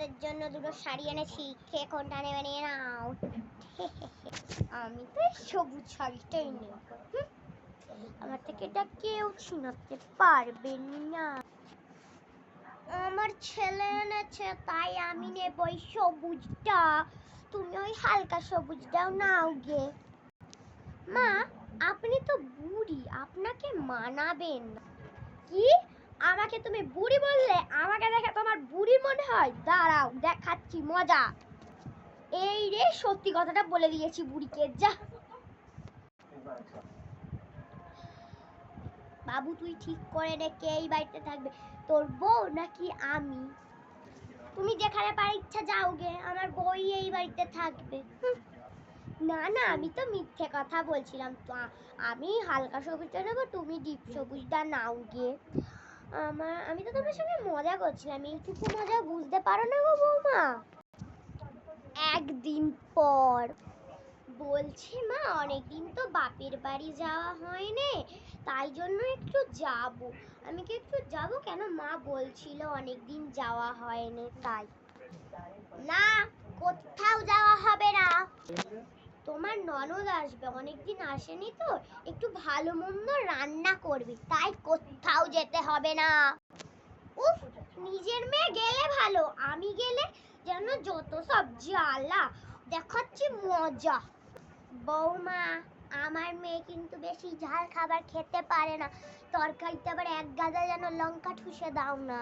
তোমাদের জন্য দুটো শাড়ি এনেছি, কে কোনটা নেবে নিয়ে নাও। আমি তো সবুজ শাড়িটাই নেব, আমার থেকে এটা কেউ ছিনাতে পারবে না। আমার ছেলে এনেছে তাই আমি নেব ওই সবুজটা, তুমি ওই হালকা সবুজটাও নাও গে। মা আপনি তো বুড়ি, আপনাকে মানাবেন না। কি আমাকে তুমি বুড়ি বললে? আমাকে দেখে তোমার বুড়ি মনে হয়? দাঁড়াও দেখাচ্ছি মজা। এই রে সত্যি কথাটা বলে দিয়েছি বুড়িকে। যা বাবু তুই ঠিক করে নে কে এই বাড়িতে থাকবে, তোর বউ নাকি আমি? তুমি যেখানে পার ইচ্ছা যাও গে, আমার বউই এই বাড়িতে থাকবে। না না আমি তো মিথ্যে কথা বলছিলাম, তো আমি হালকা সবুজটা নেবো, তুমি ডিপ সবুজটা নাও গে। আমি তো তোমার সঙ্গে মজা করছিলাম, এইটুকু মজা বুঝতে পারো না গো বৌমা? একদিন পর বলছি মা অনেকদিন তো বাপের বাড়ি যাওয়া হয়নি, তাই জন্য একটু যাব। আমি কি একটু যাব? কেন মা বলছিল অনেকদিন যাওয়া হয়নি তাই। না কোথাও যাওয়া হবে না, তোমার ননদ আসবে, অনেকদিন আসেনি তো, একটু ভালো মন্দ রান্না করবে, তাই কোথাও যেতে হবে না। উফ নিজের মেয়ে গেলে ভালো, আমি গেলে যেন যত সব জ্বালা, দেখাচ্ছি মজা। বৌমা আমার মেয়ে কিন্তু বেশি ঝাল খাবার খেতে পারে না, তরকারিতে আবার এক গাদা যেন লঙ্কা ঠুসে দাও না।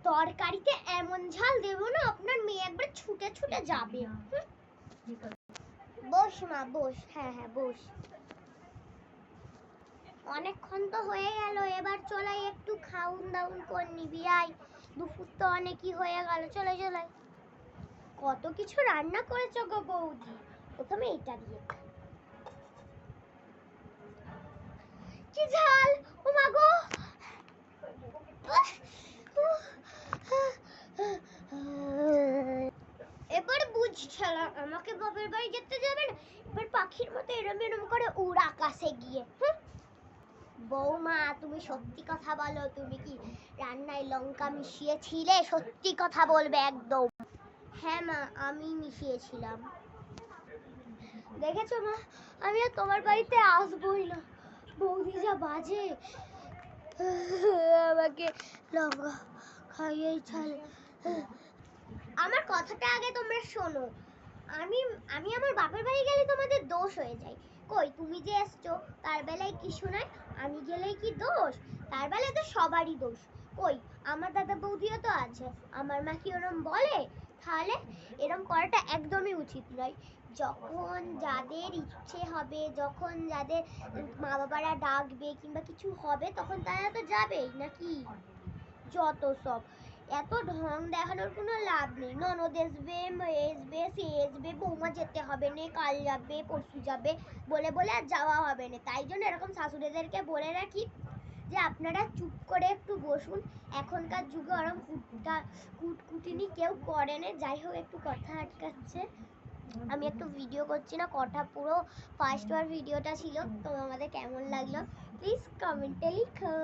তরকারিতে এমন ঝাল দেবো না আপনার মেয়ে একবার ছুটে ছুটে যাবে। বস মা বস, হ্যাঁ হ্যাঁ বস। অনেকক্ষণ তো হয়ে গেল, এবার চলাই একটু খাউন দাউন করে নিবি। আয় দুপুর তো অনেকই হয়ে গেল, চলে চলে। কত কিছু রান্না করেছো গো বৌদি, প্রথমে এটা দিয়ে কি ঝাল, ও মা গো। এবার বুঝছে না আমাকে বাপের বাড়ি যেতে যাবে না, এবার পাখির মতো এরম এরম করে উড় আকাশে গিয়ে। বৌমা তুমি সত্যি কথা বলো, তুমি কি রান্নায় লঙ্কা মিশিয়েছিলে? সত্যি কথা বলবে একদম। হ্যাঁ মা আমি মিশিয়েছিলাম। দেখেছো মা আমি আর তোমার বাড়িতে আসবোই না, বৌদি যা বাজে, আমাকে লঙ্কা খাইয়েই ছাড়ে। আমার কথাটা আগে তোমরা শোনো, আমি আমি আমার বাপের বাড়ি গেলে তোমাদের দোষ হয়ে যায়। কই তুমি যে এসছো তার বেলায় কি শোনায়? আমি গেলেই কি দোষ? তার বেলায় তো সবারই দোষ। কই আমার দাদা বৌদিও তো আছে, আমার মা কি ওরম বলে? তাহলে এরম করাটা একদমই উচিত নয়। যখন যাদের ইচ্ছে হবে, যখন যাদের মা বাবারা ডাকবে কিংবা কিছু হবে, তখন তারা তো যাবেই নাকি? যত সব এত ঢং দেখানোর কোনো লাভ নেই। ননদ আসবে, মেয়ে আসবে, সে আসবে, বৌমা যেতে হবে না, কাল যাবে পরশু যাবে বলে বলে আর যাওয়া হবে না। তাই জন্য এরকম শাশুড়িদেরকে বলে রাখি যে আপনারা চুপ করে একটু বসুন, এখনকার যুগে ওরম কুটকুটিনি কেউ করে না। যাই হোক একটু কথা আটকাচ্ছে, আমি একটু ভিডিও করছি না, কথা পুরো ফার্স্ট বার ভিডিওটা ছিল। তো আমাদের কেমন লাগলো প্লিজ কমেন্টে লিখো।